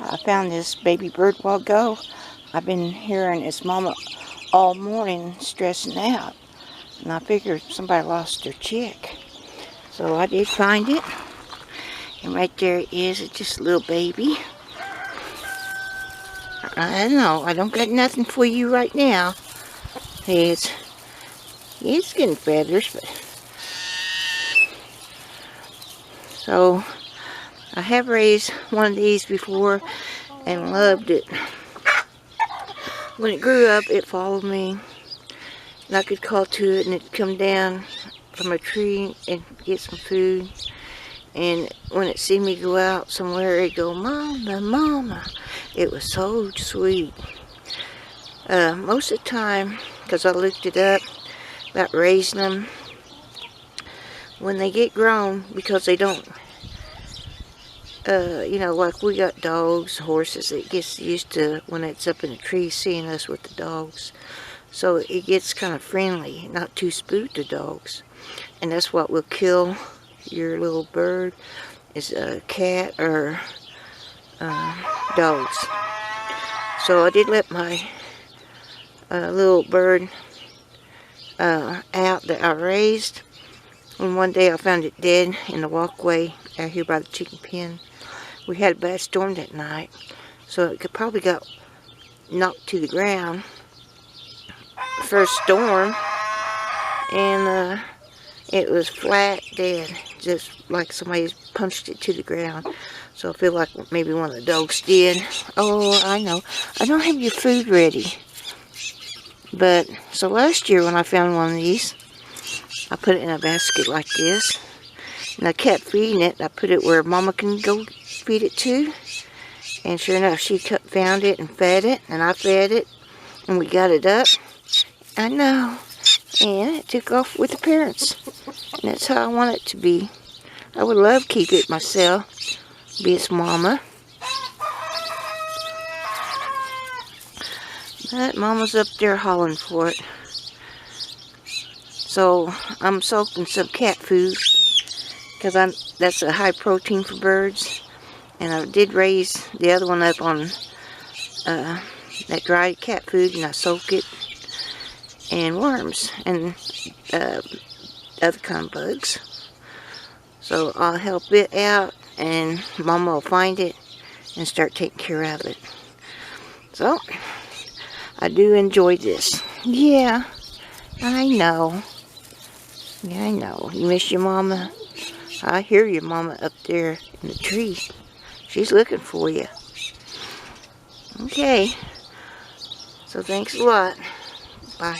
I found this baby bird a while ago. I've been hearing its mama all morning stressing out. And I figured somebody lost their chick. So I did find it. And right there it is. It's just a little baby. I know, I don't got nothing for you right now. It's getting feathers, but so I have raised one of these before and loved it. When it grew up, it followed me, and I could call to it, and it'd come down from a tree and get some food. And when it see me go out somewhere, it'd go, "Mama, Mama." It was so sweet. Most of the time, because I looked it up about raising them, when they get grown, because they don't, like we got dogs, horses, it gets used to when it's up in a tree seeing us with the dogs. So it gets kind of friendly, not too spooked to dogs. And that's what will kill your little bird, is a cat or dogs. So I did let my little bird out that I raised. And one day I found it dead in the walkway out here by the chicken pen. We had a bad storm that night, so it probably got knocked to the ground. First storm, and it was flat dead, just like somebody punched it to the ground. So I feel like maybe one of the dogs did. Oh, I know. I don't have your food ready. But, so last year when I found one of these, I put it in a basket like this. And I kept feeding it. I put it where Mama can go feed it too. And sure enough, she found it and fed it. And I fed it. And we got it up. I know. And it took off with the parents. And that's how I want it to be. I would love to keep it myself. Be its mama. But Mama's up there hollering for it. So I'm soaking some cat food, because that's a high protein for birds. And I did raise the other one up on that dried cat food, and I soak it, and worms and other kind of bugs. So I'll help it out, and Mama will find it and start taking care of it. So I do enjoy this. Yeah, I know. Yeah, I know. You miss your Mama? I hear your Mama up there in the tree. She's looking for you. Okay. So thanks a lot. Bye.